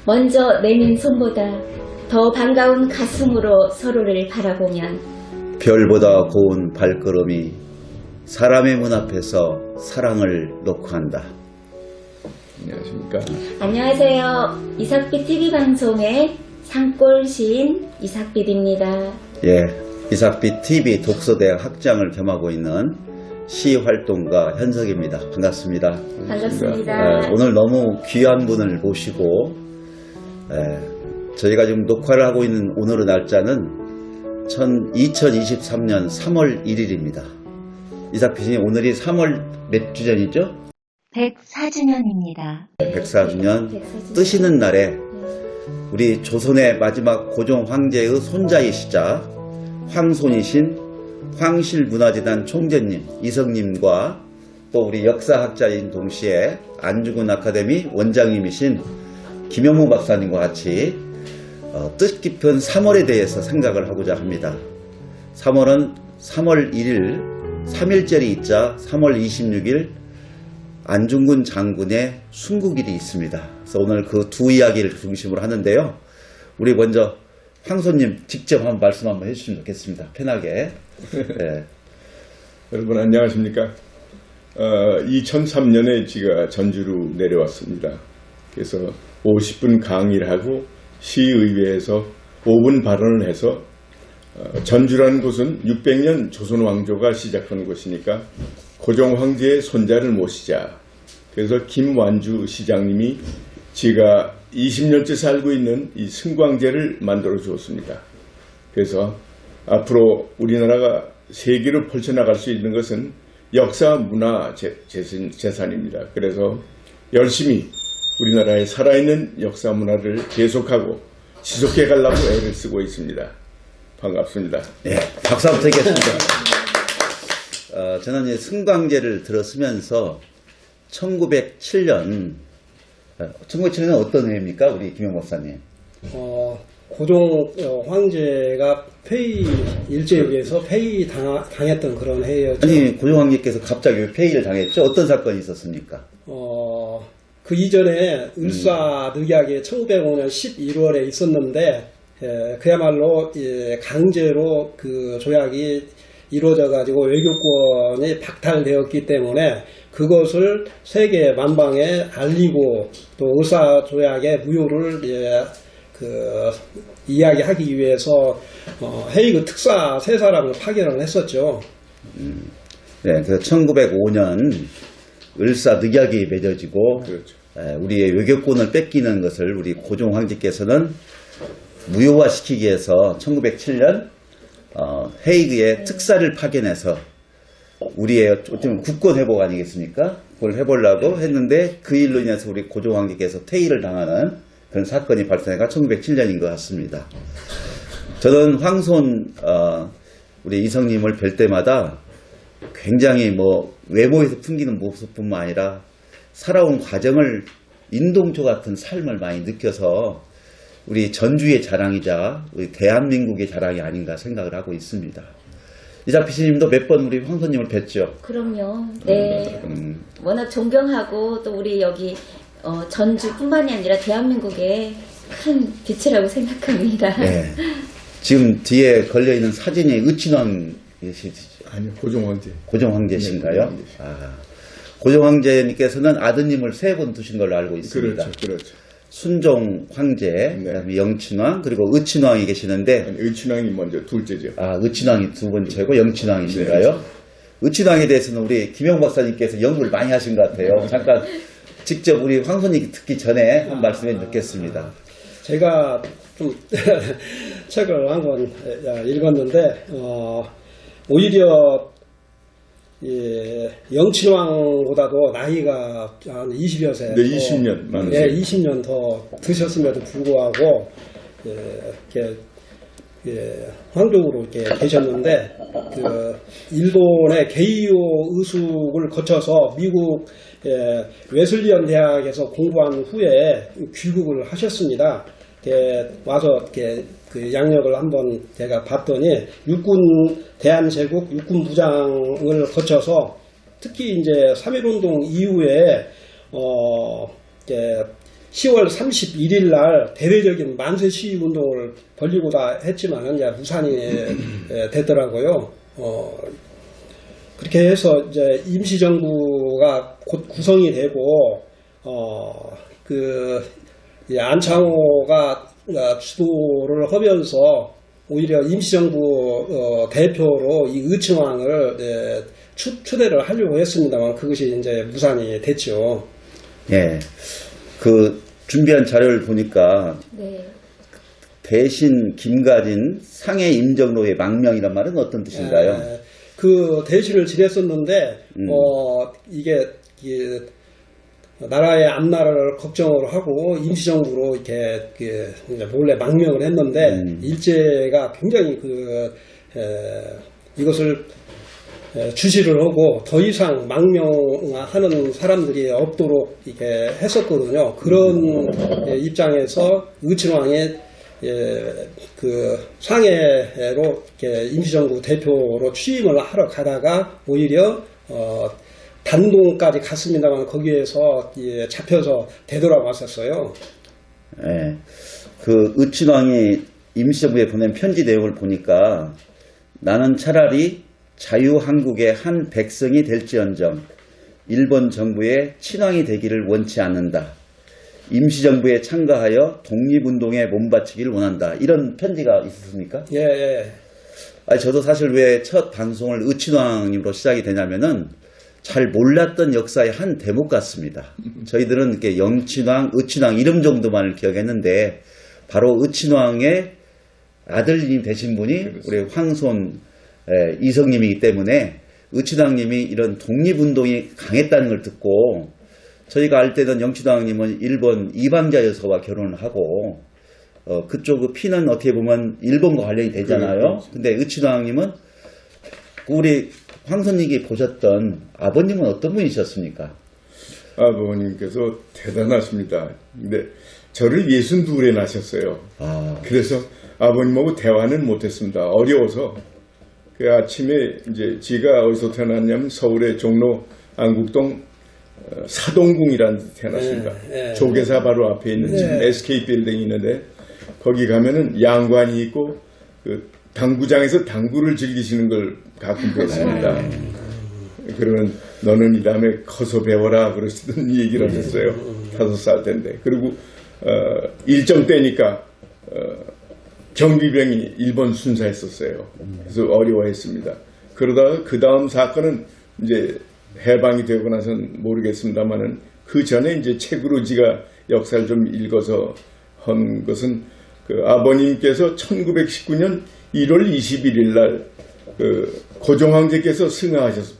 먼저 내민 손보다 더 반가운 가슴으로 서로를 바라보면 별보다 고운 발걸음이 사람의 문 앞에서 사랑을 놓고 한다. 안녕하십니까. 안녕하세요. 이삭빛 TV방송의 산골 시인 이삭빛입니다. 예, 이삭빛 TV 독서대학 학장을 겸하고 있는 시활동가 현석입니다. 반갑습니다. 반갑습니다. 오늘 너무 귀한 분을 모시고 저희가 지금 녹화를 하고 있는 오늘의 날짜는 2023년 3월 1일입니다. 이삭빛이 오늘이 3월 몇 주년이죠? 104주년입니다. 104주년 뜨시는 날에 우리 조선의 마지막 고종 황제의 손자이시자 황손이신 황실문화재단 총재님 이성님과 또 우리 역사학자인 동시에 안중근 아카데미 원장님이신 김영무 박사님과 같이 뜻깊은 3월에 대해서 생각을 하고자 합니다. 3월은 3월 1일 3일절이 있자 3월 26일 안중근 장군의 순국일이 있습니다. 그래서 오늘 그 두 이야기를 중심으로 하는데요. 우리 먼저 황손님 직접 한번 말씀 한번 해주시면 좋겠습니다. 편하게. 네. 여러분 안녕하십니까. 2003년에 제가 전주로 내려왔습니다. 그래서 50분 강의를 하고 시의회에서 5분 발언을 해서 전주라는 곳은 600년 조선 왕조가 시작한 곳이니까 고종 황제의 손자를 모시자. 그래서 김완주 시장님이 제가 20년째 살고 있는 이 승광제를 만들어 주었습니다. 그래서 앞으로 우리나라가 세계로 펼쳐나갈 수 있는 것은 역사 문화 재산입니다. 그래서 열심히 우리나라의 살아있는 역사 문화를 계속하고 지속해 가려고 애를 쓰고 있습니다. 반갑습니다. 네, 박수 한번 드리겠습니다. 저는 이제 승광제를 들었으면서 1907년 어떤 해입니까? 우리 김영 박사님. 고종 황제가 일제에 의해서 폐위 당했던 그런 해였죠. 아니, 고종 황제께서 갑자기 왜 폐위를 당했죠? 어떤 사건이 있었습니까? 그 이전에 을사늑약이 1905년 11월에 있었는데 그야말로 강제로 그 조약이 이루어져 가지고 외교권이 박탈되었기 때문에 그것을 세계 만방에 알리고 또 의사조약의 무효를 이야기하기 위해서 헤이그 특사 세 사람을 파견을 했었죠. 네, 그래서 1905년 을사늑약이 맺어지고 그렇죠. 우리의 외교권을 뺏기는 것을 우리 고종 황제께서는 무효화시키기 위해서 1907년 헤이그의 특사를 파견해서 우리의 어쩌면 국권 회복 아니겠습니까? 그걸 해보려고 했는데 그 일로 인해서 우리 고종 황제께서 퇴위를 당하는 그런 사건이 발생해가 1907년인 것 같습니다. 저는 황손 우리 이성님을 뵐 때마다 굉장히 외모에서 풍기는 모습뿐만 아니라 살아온 과정을 인동조 같은 삶을 많이 느껴서 우리 전주의 자랑이자 우리 대한민국의 자랑이 아닌가 생각을 하고 있습니다. 이삭빛님도 몇 번 우리 황손님을 뵀죠? 그럼요. 네. 워낙 존경하고 또 우리 여기 전주뿐만이 아니라 대한민국의 큰 빛이라고 생각합니다. 네. 지금 뒤에 걸려있는 사진이 의친왕이시죠? 아니요, 고종 황제. 고종 황제신가요? 네, 고종 황제님께서는 아드님을 3분 두신 걸로 알고 있습니다. 그렇죠. 순종 황제, 그다음에 영친왕, 그리고 의친왕이 계시는데 아니, 의친왕이 먼저 둘째죠. 의친왕이 두 번째고 영친왕이신가요? 네. 의친왕에 대해서는 우리 김영 박사님께서 연구를 많이 하신 것 같아요. 잠깐 직접 우리 황손이 듣기 전에 한 말씀해 듣겠습니다. 제가 좀 책을 한권 읽었는데 오히려 영친왕보다도 나이가 한 20여 세. 네, 20년 많으세요. 네, 20년 더 드셨음에도 불구하고 황족으로 이렇게 계셨는데 일본의 게이오 의숙을 거쳐서 미국 웨슬리언 대학에서 공부한 후에 귀국을 하셨습니다. 와서 그 양력을 한번 제가 봤더니 육군 대한제국 육군부장을 거쳐서 특히 이제 3.1운동 이후에 10월 31일 날 대대적인 만세 시위 운동을 벌리고자 했지만은 이제 무산이 됐더라고요. 그렇게 해서 이제 임시정부가 곧 구성이 되고 이 안창호가 주도를 하면서 오히려 임시정부 대표로 이 의친왕을 추대를 하려고 했습니다만 그것이 이제 무산이 됐죠. 예. 그 준비한 자료를 보니까 네. 대신 김가진 상해 임정로의 망명이란 말은 어떤 뜻인가요? 그 대신을 지냈었는데 이게 나라의 앞날을 걱정을 하고 임시정부로 이렇게 이제 몰래 망명을 했는데 일제가 굉장히 이것을 주시를 하고 더 이상 망명하는 사람들이 없도록 이렇게 했었거든요. 그런 입장에서 의친왕이 그 상해로 이렇게 임시정부 대표로 취임을 하러 가다가 오히려 단동까지 갔습니다만 거기에서 잡혀서 되돌아왔었어요. 예. 그 의친왕이 임시정부에 보낸 편지 내용을 보니까 나는 차라리 자유한국의 한 백성이 될지언정 일본 정부의 친왕이 되기를 원치 않는다. 임시정부에 참가하여 독립운동에 몸바치기를 원한다. 이런 편지가 있었습니까? 예. 아니, 저도 사실 왜 첫 방송을 의친왕님으로 시작이 되냐면은 잘 몰랐던 역사의 한 대목 같습니다. 저희들은 이렇게 영친왕, 의친왕 이름 정도만을 기억했는데 바로 의친왕의 아들님 되신 분이 우리 황손 이성님이기 때문에 의친왕님이 이런 독립운동이 강했다는 걸 듣고 저희가 알 때는 영친왕님은 일본 이방자여서와 결혼을 하고 그쪽 피는 어떻게 보면 일본과 관련이 되잖아요. 근데 의친왕님은 우리 황선님이 보셨던 아버님은 어떤 분이셨습니까? 아버님께서 대단하십니다. 근데 저를 62에 낳으셨어요. 그래서 아버님하고 대화는 못했습니다. 어려워서. 그 아침에 이제 지가 어디서 태어났냐면 서울의 종로 안국동 사동궁이라는 데 태어났습니다. 조계사 바로 앞에 있는 지금 SK 빌딩이 있는데 거기 가면은 양관이 있고 그 당구장에서 당구를 즐기시는 걸 가끔 뵀습니다. 그러면 너는 이 다음에 커서 배워라 그러시던 얘기를 하셨어요. 5살 때인데. 그리고 일정 때니까 경비병이 일본 순사했었어요. 그래서 어려워했습니다. 그러다가 그 다음 사건은 이제 해방이 되고 나서는 모르겠습니다만은 그 전에 이제 책으로 지가 역사를 좀 읽어서 한 것은 그 아버님께서 1919년 1월 21일 날 그 고종황제께서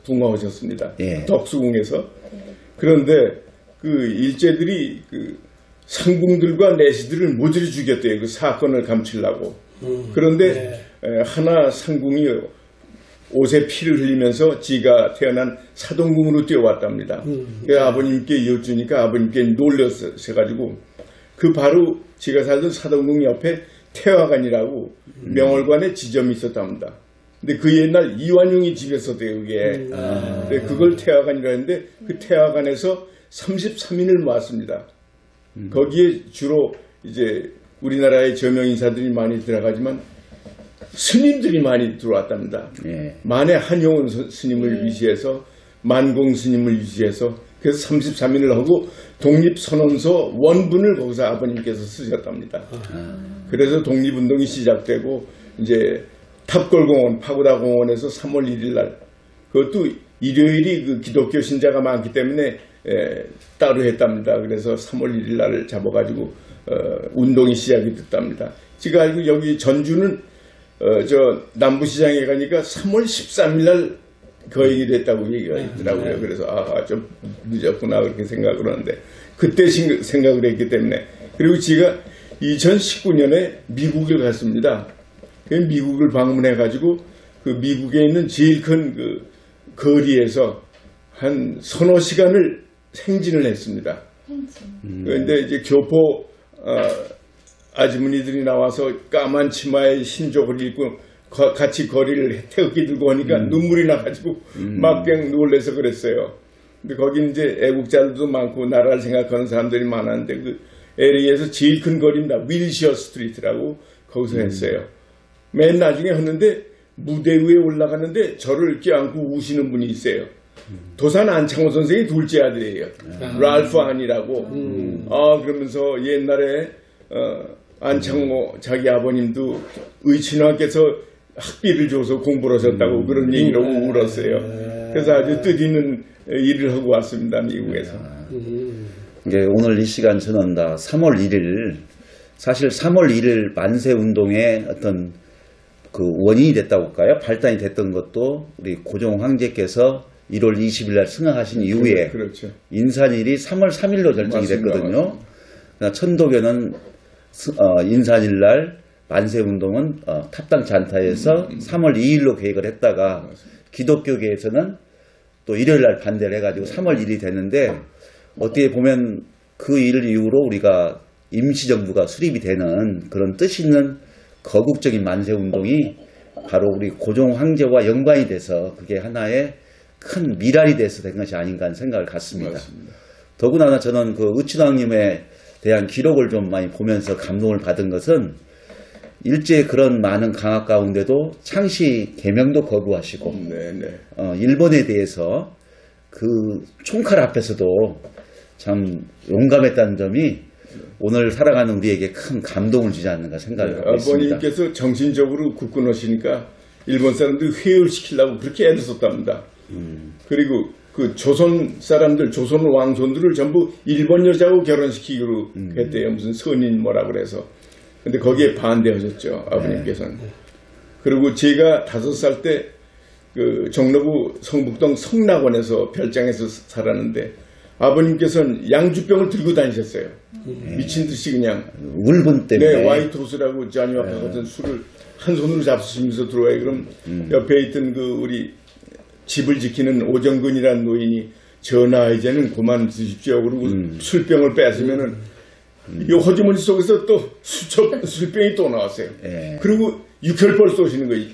붕어하셨습니다. 예. 덕수궁에서. 그런데 그 일제들이 그 상궁들과 내시들을 모조리 죽였대요. 그 사건을 감추려고. 그런데 하나 상궁이 옷에 피를 흘리면서 지가 태어난 사동궁으로 뛰어왔답니다. 아버님께 이어주니까 아버님께 놀라셔가지고 그 바로 지가 살던 사동궁 옆에 태화관이라고 명월관에 지점이 있었답니다. 근데 그 옛날 이완용이 집이었었대요, 그게. 그걸 태화관이라 했는데 그 태화관에서 33인을 모았습니다. 거기에 주로 이제 우리나라의 저명 인사들이 많이 들어가지만 스님들이 많이 들어왔답니다. 만해 한용운 스님을 위시해서 만공 스님을 위시해서 그래서 33인을 하고 독립선언서 원문을 거기서 아버님께서 쓰셨답니다. 그래서 독립운동이 시작되고 이제 탑골공원 파고다공원에서 3월 1일 날 그것도 일요일이 그 기독교 신자가 많기 때문에 따로 했답니다. 그래서 3월 1일 날을 잡아가지고 운동이 시작이 됐답니다. 제가 알고 여기 전주는 저 남부시장에 가니까 3월 13일 날 그 얘기를 했다고 얘기가 있더라고요. 그래서 좀 늦었구나 그렇게 생각을 하는데 그때 생각을 했기 때문에 그리고 제가 2019년에 미국을 갔습니다. 미국을 방문해가지고 그 미국에 있는 제일 큰 그 거리에서 한 서너 시간을 행진을 했습니다. 그런데 이제 교포 아주머니들이 나와서 까만 치마에 흰족을 입고 같이 거리를 태극기 들고 하니까 눈물이 나가지고 막 그냥 놀래서 그랬어요. 근데 거기 이제 애국자들도 많고 나라를 생각하는 사람들이 많았는데 그 LA에서 제일 큰 거리입니다. 윌시어 스트리트라고 거기서 했어요. 맨 나중에 했는데 무대 위에 올라가는데 저를 껴안고 우시는 분이 있어요. 도산 안창호 선생이 둘째 아들이에요. 랄프 안이라고. 그러면서 옛날에 안창호 자기 아버님도 의친왕께서 학비를 줘서 공부를 하셨다고 그런 얘기로 울었어요. 그래서 아주 뜻있는 일을 하고 왔습니다. 미국에서. 이게 오늘 이 시간 저는 다 3월 1일 사실 3월 1일 만세 운동의 어떤 그 원인이 됐다고 할까요? 발단이 됐던 것도 우리 고종 황제께서 1월 20일 날 승하하신 이후에 그렇죠. 인산일이 3월 3일로 결정이 맞습니다. 됐거든요. 그러니까 천도교는 인산일 날 만세 운동은 탑당 잔타에서 3월 2일로 계획을 했다가 기독교계에서는 또 일요일 날 반대를 해가지고 3월 1일이 됐는데 어떻게 보면 그 일 이후로 우리가 임시정부가 수립이 되는 그런 뜻 있는 거국적인 만세 운동이 바로 우리 고종 황제와 연관이 돼서 그게 하나의 큰 미랄이 돼서 된 것이 아닌가 하는 생각을 갖습니다. 맞습니다. 더구나 저는 그 의춘왕님에 대한 기록을 좀 많이 보면서 감동을 받은 것은 일제 그런 많은 강압 가운데도 창씨 개명도 거부하시고 네네. 일본에 대해서 그 총칼 앞에서도 참 용감했다는 점이 오늘 살아가는 우리에게 큰 감동을 주지 않는가 생각을 하고 있습니다. 아버님께서 정신적으로 굳건하시니까 일본 사람들이 회유시키려고 그렇게 애를 썼답니다. 그리고 그 조선 사람들, 조선 왕손들을 전부 일본 여자하고 결혼시키기로 했대요. 무슨 선인 뭐라 그래서. 근데 거기에 반대하셨죠, 아버님께서는. 그리고 제가 5살 때 그 종로구 성북동 성락원에서 별장에서 살았는데 아버님께서는 양주병을 들고 다니셨어요. 미친 듯이 그냥. 울분 때문에. 네, 화이트호스라고 자니와파 같은 술을 한 손으로 잡수시면서 들어와요. 그럼 옆에 있던 그 우리 집을 지키는 오정근이라는 노인이 전하 이제는 그만 드십시오. 그리고 술병을 뺏으면은 이 호주머니 속에서 또 술병이 또 나왔어요. 그리고 육혈벌 쏘시는 거예요.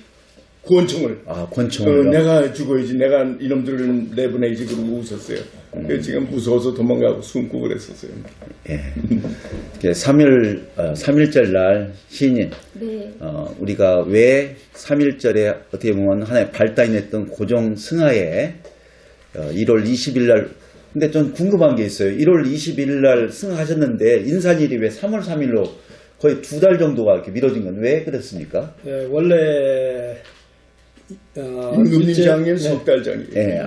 권총을. 권총을. 내가 죽어야지. 내가 이놈들을 내보내야지. 그러고 웃었어요. 그래서 지금 무서워서 도망가고 숨고 그랬었어요. 예. 3.1절 날 시인님. 네. 우리가 왜 3.1절에 어떻게 보면 하나의 발단이 됐던 고종 승하에 1월 20일 날 근데 좀 궁금한 게 있어요. 1월 21일 날 승하하셨는데 인산일이 왜 3월 3일로 거의 2달 정도가 이렇게 미뤄진 건 왜 그랬습니까? 네, 원래 임금님장에는 석달 전이에요. 예,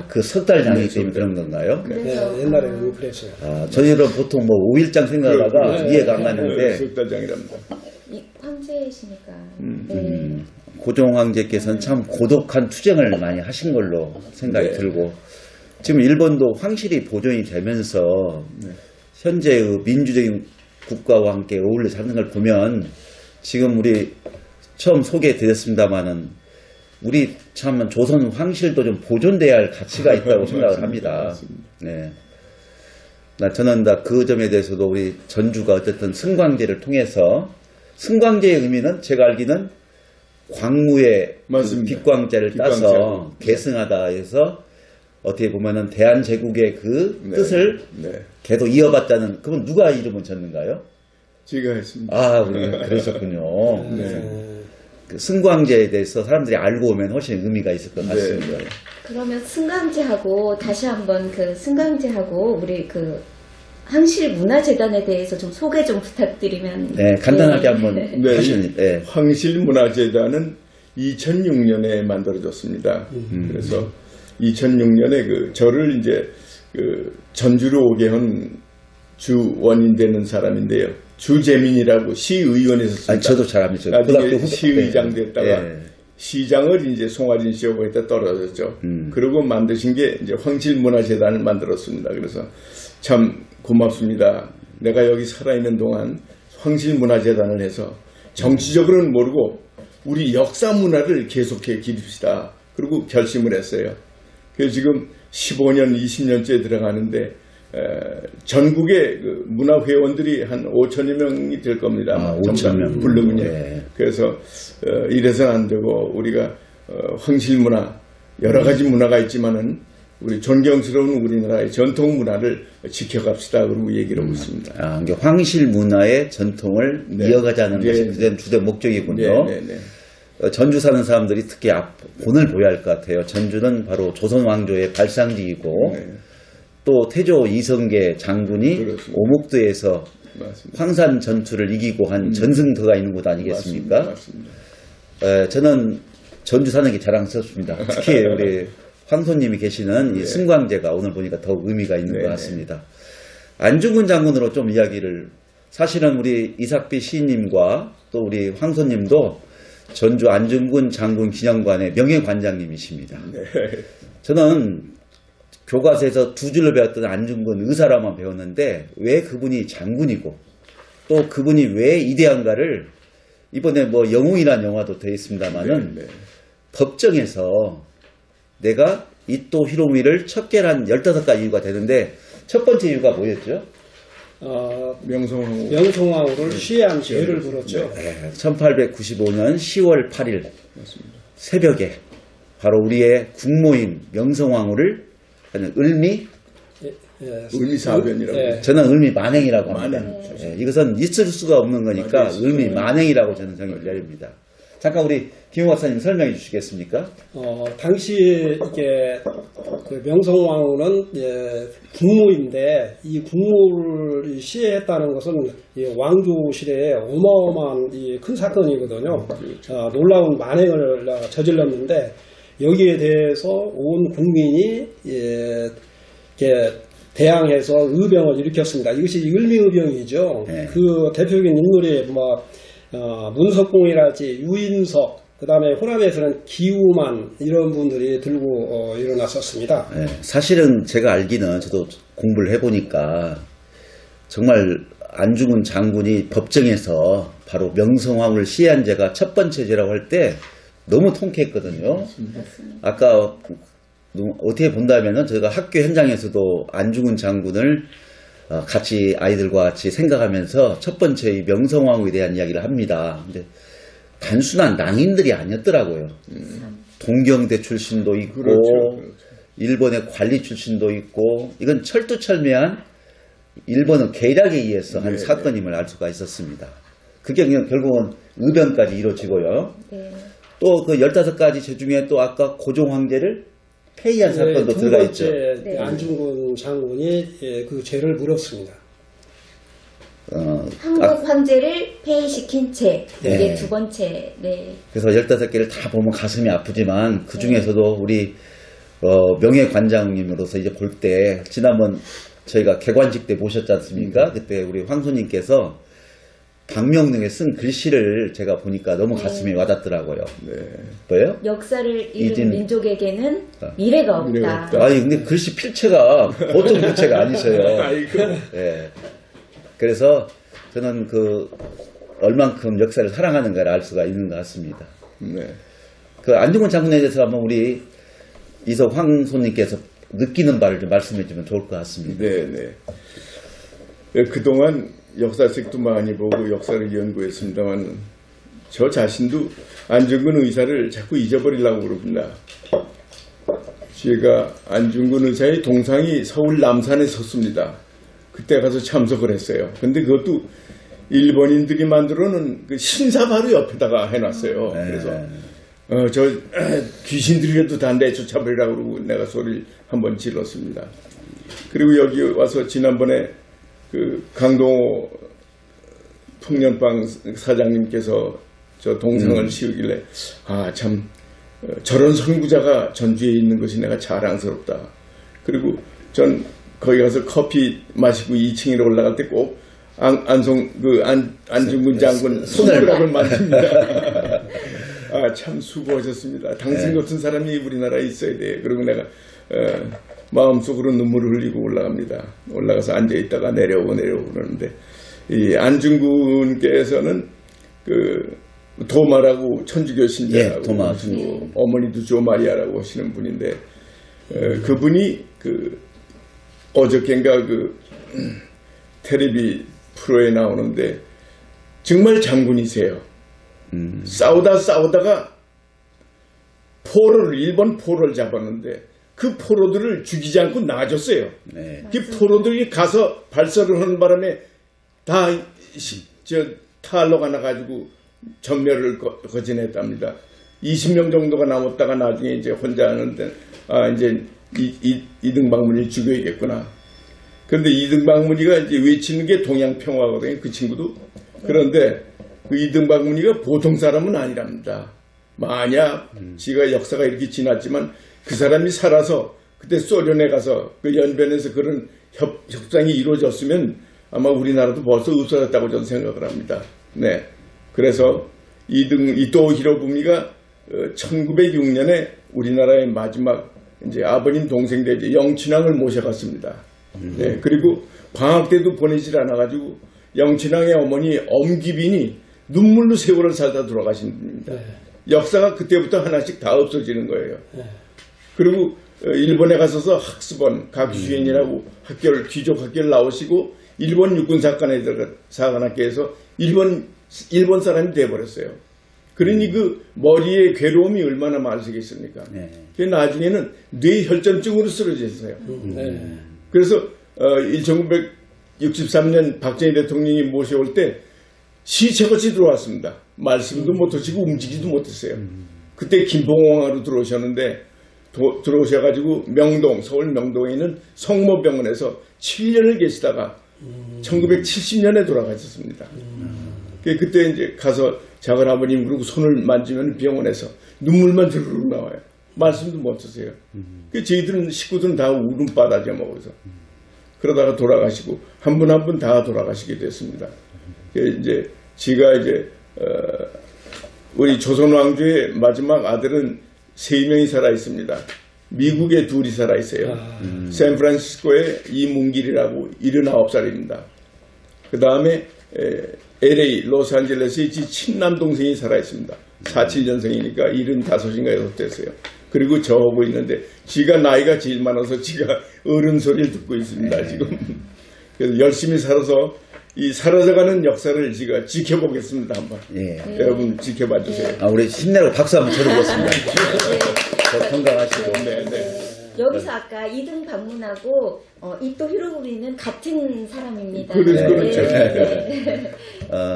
그 석 달 장이기 때문에 그런 건가요? 네, 그래서 옛날에는 그랬어요. 저희들은 보통 뭐 5일장 생각하다가 이해가 안 가는데 석달 장이랍니다. 황제이시니까. 네. 고종 황제께서는 참 고독한 투쟁을 많이 하신 걸로 생각이 들고 지금 일본도 황실이 보존이 되면서 현재의 민주적인 국가와 함께 어울려 사는 걸 보면 지금 우리 처음 소개해 드렸습니다마는 우리 참 조선 황실도 좀 보존돼야 할 가치가 있다고 생각을 합니다. 네. 저는 그 점에 대해서도 우리 전주가 어쨌든 승광제를 통해서 승광제의 의미는 제가 알기는 광무의 그 빛광자를 따서 계승하다 해서 어떻게 보면은 대한제국의 그 뜻을 계속 이어받자는 그건 누가 이름을 졌는가요? 제가 했습니다. 그러셨군요. 그 승광제에 대해서 사람들이 알고 오면 훨씬 의미가 있을 것 같습니다. 그러면 승강제하고 다시 한번 그 승강제하고 우리 그 황실문화재단에 대해서 좀 소개 좀 부탁드리면. 네, 간단하게 한번 하시는. 네. 황실문화재단은 2006년에 만들어졌습니다. 그래서 2006년에 저를 이제 전주로 오게 한 주 원인 되는 사람인데요. 주재민이라고 시의원에서 저도 잘 압니다. 나중에 시의장 됐다가 시장을 이제 송하진 씨하고 했다 떨어졌죠. 그리고 만드신 게 이제 황실문화재단을 만들었습니다. 그래서 참 고맙습니다. 내가 여기 살아있는 동안 황실문화재단을 해서 정치적으로는 모르고 우리 역사 문화를 계속해 기릅시다. 그리고 결심을 했어요. 그래서 지금 15년, 20년째 들어가는데 전국의 문화회원들이 한 5천여 명이 될 겁니다. 5천 명. 부르면요. 그래서 이래서는 안 되고 우리가 황실문화 여러 가지 문화가 있지만은 우리 존경스러운 우리나라의 전통 문화를 지켜갑시다. 그러고 얘기를 하고 있습니다. 아, 이게 황실 문화의 전통을 네. 이어가자는 네. 것이 그된 주된 목적이군요. 네, 네, 네. 전주 사는 사람들이 특히 본을 보여야 할 것 같아요. 전주는 바로 조선 왕조의 발상지이고 네. 또 태조 이성계 장군이 그렇습니다. 오목도에서 맞습니다. 황산 전투를 이기고 한 전승터가 있는 곳 아니겠습니까? 맞습니다. 저는 전주 사는 게 자랑스럽습니다. 특히 우리 황소님이 계시는 이 승광제가 오늘 보니까 더욱 의미가 있는 네, 것 같습니다. 안중근 장군으로 좀 이야기를, 사실은 우리 이삭비 시인님과 또 우리 황소님도 전주 안중근 장군 기념관의 명예관장님이십니다. 저는 교과서에서 두 줄로 배웠던 안중근 의사라만 배웠는데 왜 그분이 장군이고 또 그분이 왜 이대한가를 이번에 뭐 영웅이라는 영화도 되어 있습니다만은 네, 네. 법정에서 내가 이토 히로미를 척결한 15가지 이유가 되는데 첫 번째 이유가 뭐였죠? 명성황후. 명성황후를 시해한 죄를 물었죠. 1895년 10월 8일 새벽에 바로 우리의 국모인 명성황후를 하는 을미, 을미사변이라고. 예. 저는 을미 만행이라고 합니다. 만행. 이것은 있을 수가 없는 거니까 맞아요. 을미 만행이라고 저는 정의를 내립니다. 잠깐 우리 김용 박사님 설명해 주시겠습니까? 당시 이게 그 명성황후는 국무인데 이 국무를 시해했다는 것은 이 왕조실의 어마어마한 큰 사건이거든요. 놀라운 만행을 저질렀는데 여기에 대해서 온 국민이 이렇게 대항해서 의병을 일으켰습니다. 이것이 을미의병이죠. 네. 그 대표적인 인물이 문석공이랄지 유인석, 그 다음에 호남에서는 기우만 이런 분들이 들고 일어났었습니다. 네, 사실은 제가 알기는 저도 공부를 해보니까 정말 안중근 장군이 법정에서 바로 명성황후를 시해한 죄가 첫 번째 죄라고 할 때 너무 통쾌했거든요. 아까 어떻게 본다면은 저희가 학교 현장에서도 안중근 장군을 같이 아이들과 같이 생각하면서 첫 번째 이 명성황후에 대한 이야기를 합니다. 근데 단순한 낭인들이 아니었더라고요. 동경대 출신도 있고, 그렇죠. 일본의 관리 출신도 있고, 이건 철두철미한 일본의 계략에 의해서 한 네, 사건임을 알 수가 있었습니다. 그게 그냥 결국은 의변까지 이루어지고요. 네. 또 그 15가지 죄 중에 또 아까 고종 황제를 폐위한 사건도 두 들어가 있죠. 번째 네. 안중근 장군이 그 죄를 물었습니다. 한국 황제를 폐위시킨 죄. 네. 이게 두 번째. 네. 그래서 15개를 다 보면 가슴이 아프지만 그 중에서도 우리 명예관장님으로서 이제 볼 때 지난번 저희가 개관식 때 모셨지 않습니까? 그때 우리 황소님께서 박명릉에 쓴 글씨를 제가 보니까 너무 가슴에 와닿더라고요. 네. 뭐예요? 역사를 잊은- 잃은 민족에게는 미래가 없다. 미래가 없다. 아니 근데 글씨 필체가 보통 필체가 아니셔요. 아이고. 예. 그래서 저는 그 얼만큼 역사를 사랑하는가를 알 수가 있는 것 같습니다. 네. 그 안중근 장군에 대해서 한번 우리 이석 황소님께서 느끼는 바를 좀 말씀해 주면 좋을 것 같습니다. 네, 네. 예, 그동안 역사책도 많이 보고 역사를 연구했습니다만 저 자신도 안중근 의사를 자꾸 잊어버리려고 그럽니다. 제가 안중근 의사의 동상이 서울 남산에 섰습니다. 그때 가서 참석을 했어요. 근데 그것도 일본인들이 만들어 놓은 그 신사 바로 옆에다가 해놨어요. 그래서 저 귀신들이라도 다 내쫓아버리라고 그러고 내가 소리를 한번 질렀습니다. 그리고 여기 와서 지난번에 그 강동호 풍년방 사장님께서 저 동상을 씌우길래 아 참 저런 선구자가 전주에 있는 것이 내가 자랑스럽다. 그리고 전 거기 가서 커피 마시고 2층으로 올라갈 때 꼭 안중근 장군 손가락을 만집니다. 아, 참 수고하셨습니다. 당신 같은 사람이 우리나라에 있어야 돼. 그리고 내가 마음속으로 눈물을 흘리고 올라갑니다. 올라가서 앉아있다가 내려오고 그러는데 이 안중근께서는 그 도마라고 천주교 신자라고 예, 도마. 하시고 어머니도 조마리아라고 하시는 분인데 그분이 그 어저께인가 그 텔레비 프로에 나오는데 정말 장군이세요. 싸우다가 일본 포로를 잡았는데 그 포로들을 죽이지 않고 놔줬어요. 네. 그 포로들이 가서 발설을 하는 바람에 다 탈로가 나가지고 전멸을 거진했답니다. 20명 정도가 남았다가 나중에 이제 혼자 하는데 이제 이등박문이를 죽여야겠구나. 그런데 이등박문이가 이제 외치는 게 동양평화거든요. 그 친구도. 그런데 그 이등박문이가 보통 사람은 아니랍니다. 만약 지가 역사가 이렇게 지났지만 그 사람이 살아서 그때 소련에 가서 그 연변에서 그런 협상이 이루어졌으면 아마 우리나라도 벌써 없어졌다고 저는 생각을 합니다. 네. 그래서 이토 히로부미가 1906년에 우리나라의 마지막 이제 아버님 동생 되죠. 영친왕을 모셔갔습니다. 네. 그리고 방학 때도 보내질 않아가지고 영친왕의 어머니 엄기빈이 눈물로 세월을 살다 돌아가신 분입니다. 역사가 그때부터 하나씩 다 없어지는 거예요. 그리고 일본에 가서서 학습원 가큐엔이라고 학교를 귀족 학교를 나오시고 일본 육군사관에 들어가 사관학교에서 일본 사람이 돼버렸어요. 그러니 그 머리에 괴로움이 얼마나 많으시겠습니까? 그 나중에는 뇌혈전증으로 쓰러졌어요. 그래서 1963년 박정희 대통령이 모셔올 때 시체같이 들어왔습니다. 말씀도 못하시고 움직이지도 못했어요. 그때 김봉왕으로 들어오셨는데 들어오셔가지고 서울 명동에 있는 성모병원에서 7년을 계시다가 1970년에 돌아가셨습니다. 그때 이제 가서 작은 아버님 그리고 손을 만지면 병원에서 눈물만 주르륵 나와요. 말씀도 못하세요. 저희들은 식구들은 다 울음바다져 먹어서 그러다가 돌아가시고 한 분 한 분 다 돌아가시게 됐습니다. 이제 지가 이제 우리 조선 왕조의 마지막 아들은 3명이 살아 있습니다. 미국에 2이 살아 있어요. 샌프란시스코에 이문길이라고 79살입니다. 그 다음에 LA 로스앤젤레스에 지 친남 동생이 살아 있습니다. 47년생이니까 75인가 6 됐어요. 그리고 저하고 있는데 지가 나이가 제일 많아서 지가 어른 소리를 듣고 있습니다. 지금. 그래서 열심히 살아서 이 사라져가는 역사를 제가 지켜보겠습니다. 한번. 여러분 지켜봐 주세요. 우리 힘내고 박수 한번 쳐주겠습니다. 더 건강하시고. 여기서 아까 이등 방문하고 이토 히로부미는 같은 사람입니다. 그렇죠.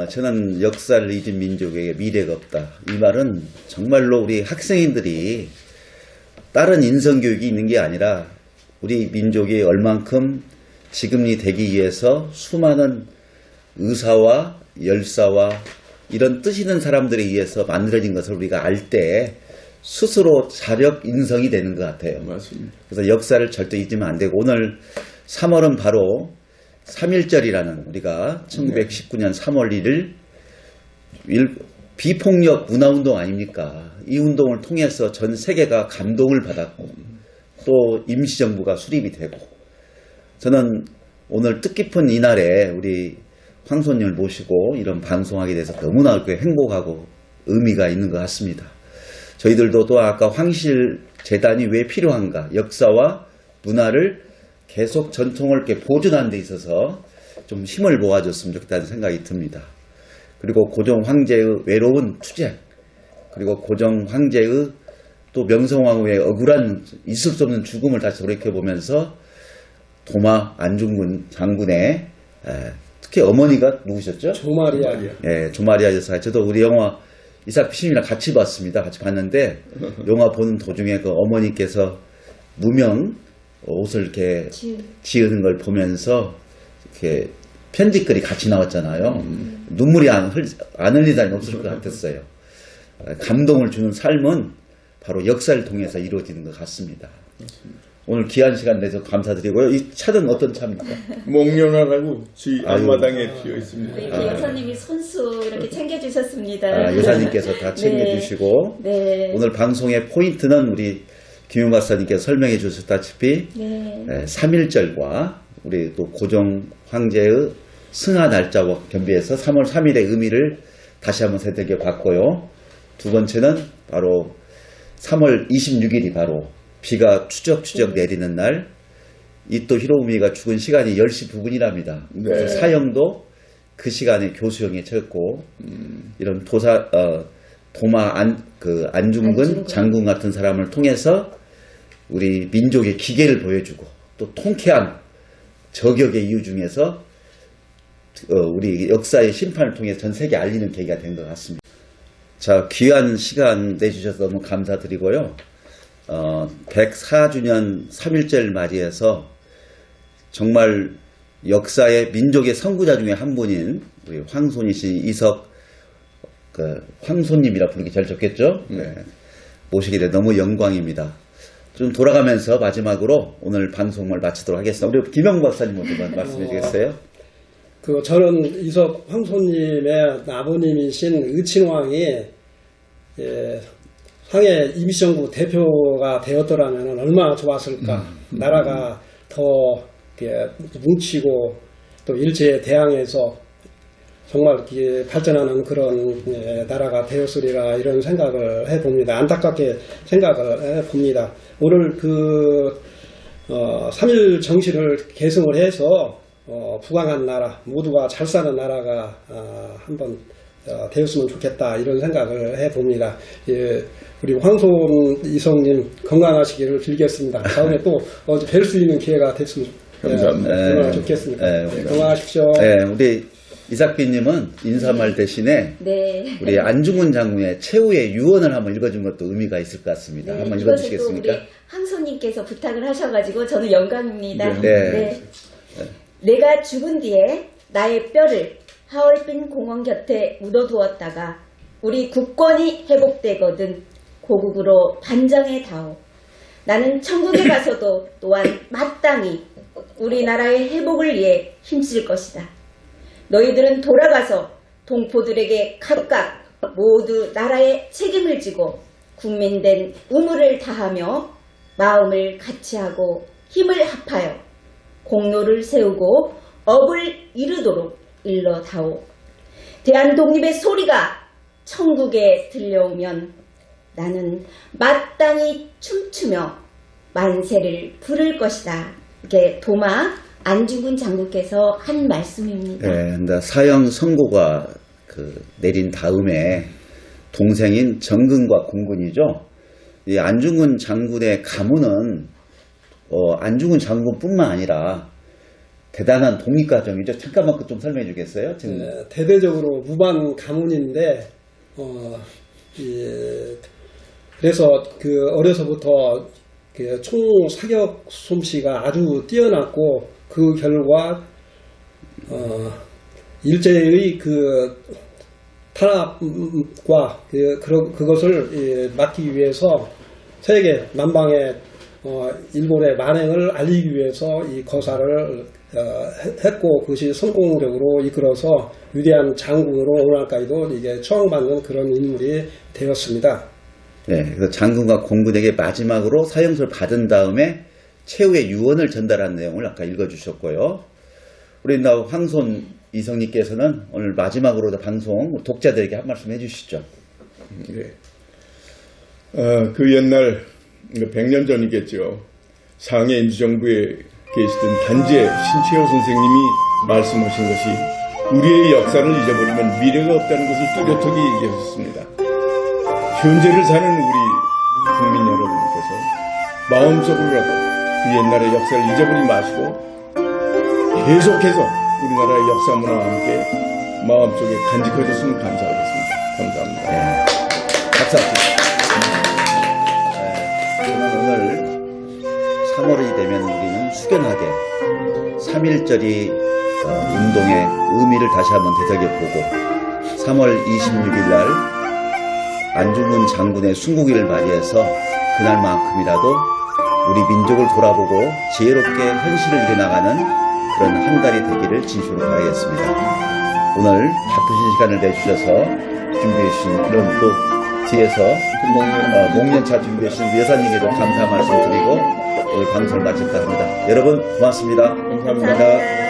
저는 역사를 잊은 민족에게 미래가 없다. 이 말은 정말로 우리 학생인들이 다른 인성교육이 있는 게 아니라 우리 민족이 얼만큼 지금이 되기 위해서 수많은 의사와 열사와 이런 뜻 있는 사람들에 의해서 만들어진 것을 우리가 알 때 스스로 자력 인성이 되는 것 같아요. 맞습니다. 그래서 역사를 절대 잊으면 안 되고 오늘 3월은 바로 3.1절이라는 우리가 1919년 3월 1일 비폭력 문화운동 아닙니까? 이 운동을 통해서 전 세계가 감동을 받았고 또 임시정부가 수립이 되고 저는 오늘 뜻깊은 이날에 우리 황손님을 모시고 이런 방송하게 돼서 너무나 행복하고 의미가 있는 것 같습니다. 저희들도 또 아까 황실재단이 왜 필요한가 역사와 문화를 계속 전통을 이렇게 보존하는 데 있어서 좀 힘을 모아줬으면 좋겠다는 생각이 듭니다. 그리고 고종 황제의 외로운 투쟁 그리고 고종 황제의 또 명성황후의 억울한 있을 수 없는 죽음을 다시 돌이켜보면서 도마 안중근 장군의 특히 어머니가 누구셨죠? 조마리아. 조마리아 여사. 저도 우리 영화 이삭 피님이랑 같이 봤습니다. 같이 봤는데 영화 보는 도중에 그 어머니께서 무명 옷을 이렇게 지으는 걸 보면서 이렇게 편지글이 같이 나왔잖아요. 눈물이 안 흘리다니 없을 것 같았어요. 감동을 주는 삶은 바로 역사를 통해서 이루어지는 것 같습니다. 오늘 귀한 시간 내서 감사드리고요. 이 차는 어떤 차입니까? 목련화라고 저희 앞마당에 피어 있습니다. 네, 여사님이 손수 이렇게 챙겨주셨습니다. 여사님께서 다 챙겨주시고 오늘 방송의 포인트는 우리 김용 박사님께서 설명해 주셨다시피 3.1절과 우리 또 고종 황제의 승하 날짜와 겸비해서 3월 3일의 의미를 다시 한번 새되게 봤고요. 두 번째는 바로 3월 26일이 바로 비가 추적추적 내리는 날 이토 히로부미가 죽은 시간이 10시 부근이랍니다. 그래서 사형도 그 시간에 교수형에 처했고 이런 도마 안중근 장군 같은 사람을 통해서 우리 민족의 기계를 보여주고 또 통쾌한 저격의 이유 중에서 우리 역사의 심판을 통해 전 세계에 알리는 계기가 된 것 같습니다. 자, 귀한 시간 내주셔서 너무 감사드리고요. 104주년 3.1절 맞이해서 정말 역사의 민족의 선구자 중에 한 분인 우리 황손이신 이석 황손님이라 부르기 제일 좋겠죠? 네. 모시게 돼 너무 영광입니다. 좀 돌아가면서 마지막으로 오늘 방송을 마치도록 하겠습니다. 우리 김영 박사님 먼저 말씀해 주겠어요? 저는 이석 황손님의 아버님이신 의친왕이 상해 임시정부 대표가 되었더라면 얼마나 좋았을까. 나라가 더 뭉치고 또 일제에 대항해서 정말 발전하는 그런 나라가 되었으리라 이런 생각을 해봅니다. 안타깝게 생각을 해봅니다. 오늘 3.1 정신을 계승을 해서 부강한 나라, 모두가 잘 사는 나라가 한번 되었으면 좋겠다 이런 생각을 해봅니다. 우리 황손 이성님 건강하시기를 빌겠습니다. 다음에 또 뵐 수 있는 기회가 됐으면 얼마나 좋겠습니다. 건강하십시오. 네, 우리 이삭비님은 인사말 대신에 네. 우리 안중근 장군의 최후의 유언을 한번 읽어준 것도 의미가 있을 것 같습니다. 네, 한번 이것은 또 읽어주시겠습니까? 우리 황손님께서 부탁을 하셔가지고 저는 영광입니다. 네. 내가 죽은 뒤에 나의 뼈를 하얼빈 공원 곁에 묻어두었다가 우리 국권이 회복되거든 고국으로 반정해 다오. 나는 천국에 가서도 또한 마땅히 우리나라의 회복을 위해 힘쓸 것이다. 너희들은 돌아가서 동포들에게 각각 모두 나라의 책임을 지고 국민된 의무를 다하며 마음을 같이하고 힘을 합하여 공로를 세우고 업을 이루도록 일러다오. 대한독립의 소리가 천국에 들려오면 나는 마땅히 춤추며 만세를 부를 것이다. 이게 도마 안중근 장군께서 한 말씀입니다. 네, 근데 사형 선고가 내린 다음에 동생인 정근과 공군이죠. 이 안중근 장군의 가문은 안중근 장군뿐만 아니라 대단한 독립가정이죠. 잠깐만 좀 설명해 주겠어요? 지금. 네, 대대적으로 무반 가문인데 그래서 어려서부터 총 사격 솜씨가 아주 뛰어났고 그 결과 일제의 탄압과 그것을 막기 위해서 세계 만방에 일본의 만행을 알리기 위해서 이 거사를 했고 그것이 성공적으로 이끌어서 위대한 장군으로 오늘날까지도 이게 추앙받는 그런 인물이 되었습니다. 네, 그래서 장군과 공군에게 마지막으로 사형수를 받은 다음에 최후의 유언을 전달한 내용을 아까 읽어주셨고요. 우리 황손 이성님께서는 오늘 마지막으로 방송 독자들에게 한 말씀 해주시죠. 네. 그 옛날 100년 전이겠죠. 상해 임시정부에 계시던 단재 신채호 선생님이 말씀하신 것이 우리의 역사를 잊어버리면 미래가 없다는 것을 뚜렷하게 얘기하셨습니다. 현재를 사는 우리 국민 여러분께서 마음속으로라도 그 옛날의 역사를 잊어버리지 마시고 계속해서 우리나라의 역사 문화와 함께 마음속에 간직해줬으면 감사하겠습니다. 감사합니다. 네. 박수. 저는 오늘 3월이 되면 우리는 숙연하게 3.1절이 운동의 의미를 다시 한번 되새겨보고 3월 26일 날 안중근 장군의 순국일을 맞이해서 그날만큼이라도 우리 민족을 돌아보고 지혜롭게 현실을 이뤄나가는 그런 한 달이 되기를 진심으로 바라겠습니다. 오늘 바쁘신 시간을 내주셔서 준비해주신 이런 또 뒤에서 목련차 준비해주신 여사님께도 감사 말씀드리고 오늘 방송을 마칠까 합니다. 여러분 고맙습니다. 감사합니다.